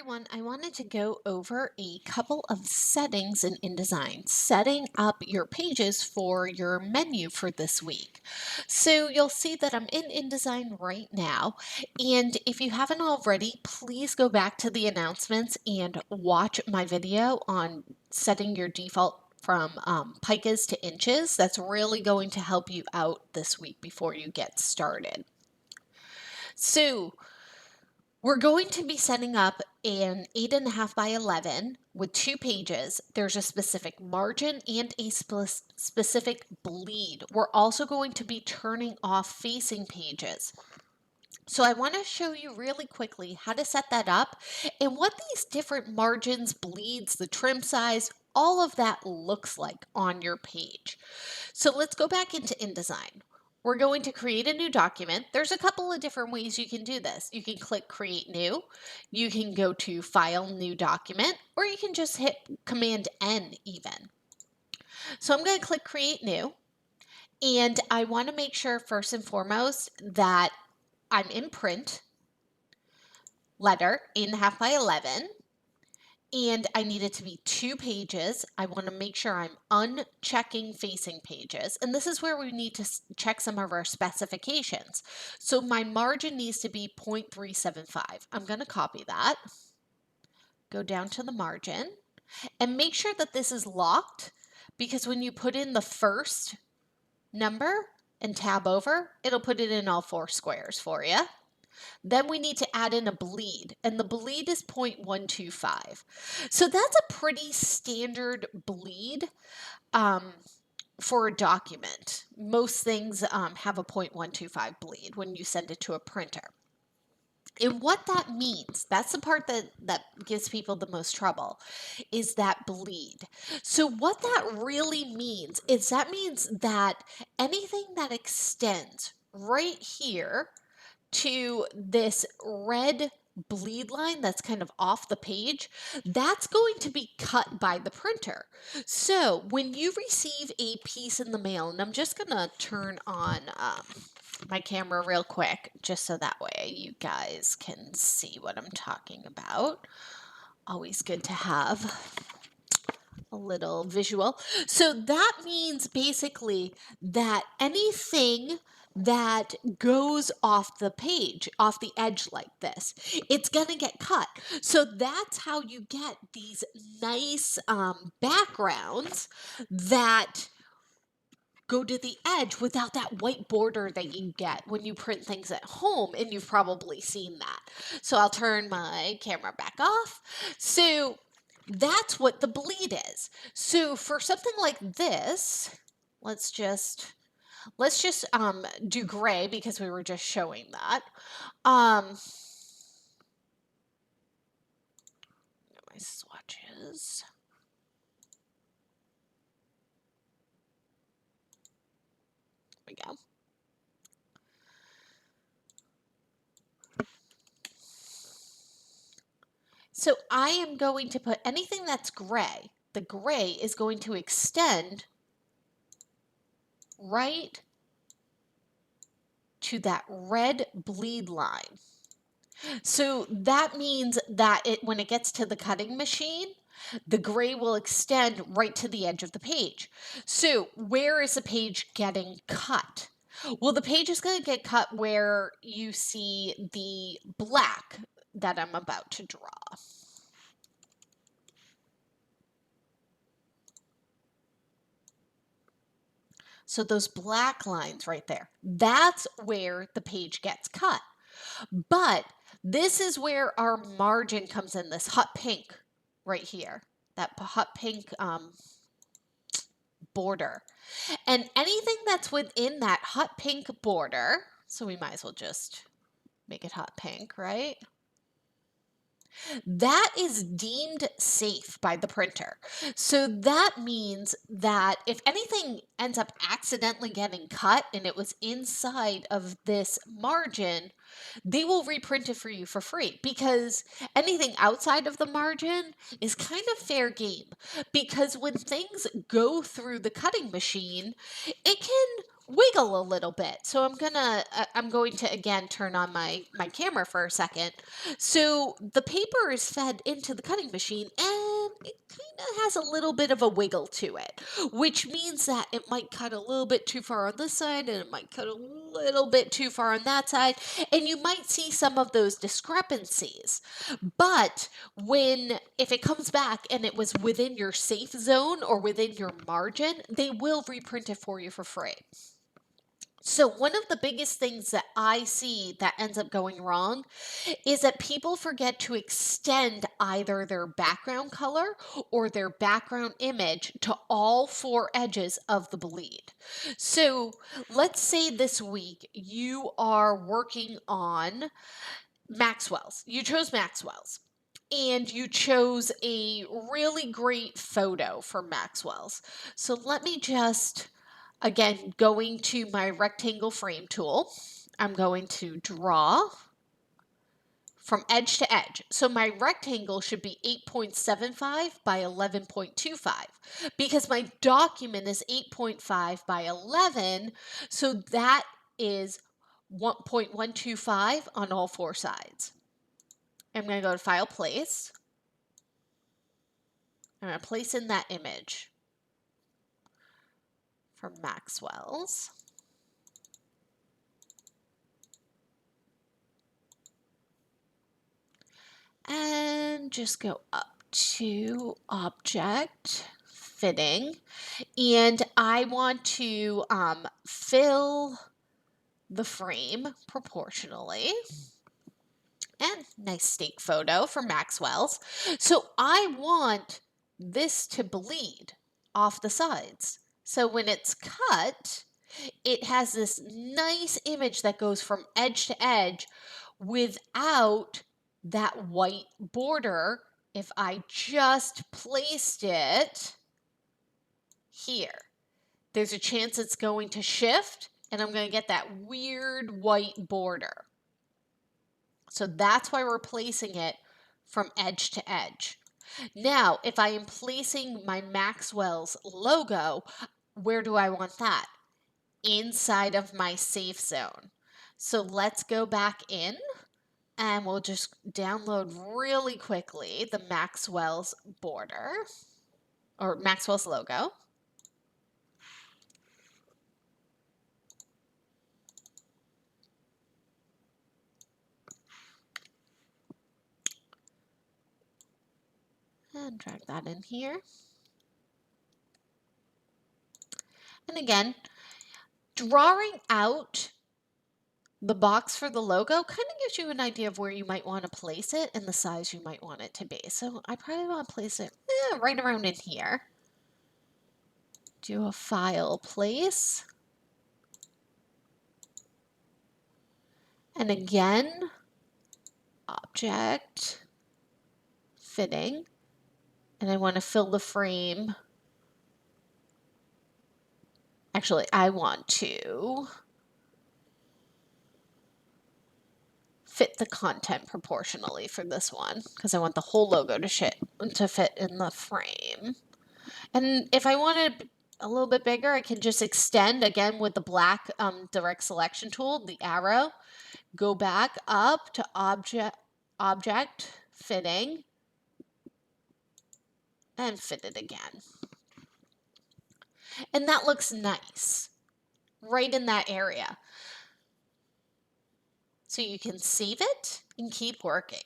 everyone, I wanted to go over a couple of settings in InDesign, setting up your pages for your menu for this week. So you'll see that I'm in InDesign right now, and if you haven't already, please go back to the announcements and watch my video on setting your default from picas to inches. That's really going to help you out this week before you get started. So we're going to be setting up an 8.5 by 11 with 2 pages. There's a specific margin and a specific bleed. We're also going to be turning off facing pages. So I want to show you really quickly how to set that up and what these different margins, bleeds, the trim size, all of that looks like on your page. So let's go back into InDesign. We're going to create a new document. There's a couple of different ways you can do this. You can click Create New, you can go to File, New Document, or you can just hit Command N even. So I'm going to click Create New, and I want to make sure first and foremost that I'm in print, letter, 8.5 by 11, and I need it to be 2 pages. I want to make sure I'm unchecking facing pages. And this is where we need to check some of our specifications. So my margin needs to be 0.375. I'm going to copy that, go down to the margin, and make sure that this is locked, because when you put in the first number and tab over, it'll put it in all 4 squares for you. Then we need to add in a bleed, and the bleed is 0.125. So that's a pretty standard bleed for a document. Most things have a 0.125 bleed when you send it to a printer. And what that means, that's the part that gives people the most trouble, is that bleed. So what that really means is that means that anything that extends right here to this red bleed line that's kind of off the page, that's going to be cut by the printer. So when you receive a piece in the mail, and I'm just gonna turn on my camera real quick just so that way you guys can see what I'm talking about. Always good to have a little visual. So that means basically that anything that goes off the page, off the edge like this, it's going to get cut. So that's how you get these nice backgrounds that go to the edge without that white border that you get when you print things at home, and you've probably seen that. So I'll turn my camera back off. So that's what the bleed is. So for something like this, let's just do gray because we were just showing that. My swatches. There we go. So I am going to put anything that's gray. The gray is going to extend right to that red bleed line. So that means that when it gets to the cutting machine, the gray will extend right to the edge of the page. So where is the page getting cut? Well, the page is going to get cut where you see the black that I'm about to draw. So those black lines right there, that's where the page gets cut. But this is where our margin comes in, this hot pink right here, that hot pink border. And anything that's within that hot pink border, so we might as well just make it hot pink, right? That is deemed safe by the printer. So that means that if anything ends up accidentally getting cut and it was inside of this margin, they will reprint it for you for free, because anything outside of the margin is kind of fair game, because when things go through the cutting machine, it can wiggle a little bit. So I'm going to again turn on my camera for a second. So the paper is fed into the cutting machine and it kind of has a little bit of a wiggle to it, which means that it might cut a little bit too far on this side and it might cut a little bit too far on that side, and you might see some of those discrepancies. But if it comes back and it was within your safe zone or within your margin, they will reprint it for you for free. So, one of the biggest things that I see that ends up going wrong is that people forget to extend either their background color or their background image to all four edges of the bleed. So, let's say this week you are working on Maxwell's. You chose Maxwell's. And you chose a really great photo for Maxwell's. So let me just, again, going to my rectangle frame tool, I'm going to draw from edge to edge. So my rectangle should be 8.75 by 11.25 because my document is 8.5 by 11. So that is 1.125 on all four sides. I'm going to go to File, Place. I'm going to place in that image from Maxwell's. And just go up to Object, Fitting. And I want to fill the frame proportionally. And nice stake photo for Maxwell's. So I want this to bleed off the sides. So when it's cut, it has this nice image that goes from edge to edge without that white border if I just placed it here. There's a chance it's going to shift and I'm going to get that weird white border. So that's why we're placing it from edge to edge. Now, if I am placing my Maxwell's logo, where do I want that? Inside of my safe zone. So let's go back in and we'll just download really quickly the Maxwell's border or Maxwell's logo. And drag that in here. And again, drawing out the box for the logo kind of gives you an idea of where you might want to place it and the size you might want it to be. So I probably want to place it right around in here. Do a File, Place. And again, Object, Fitting. And I want to fill the frame. Actually, I want to fit the content proportionally for this one because I want the whole logo to fit in the frame. And if I want it a little bit bigger, I can just extend again with the black direct selection tool, the arrow, go back up to object, fitting, and fit it again. And that looks nice right in that area. So you can save it and keep working.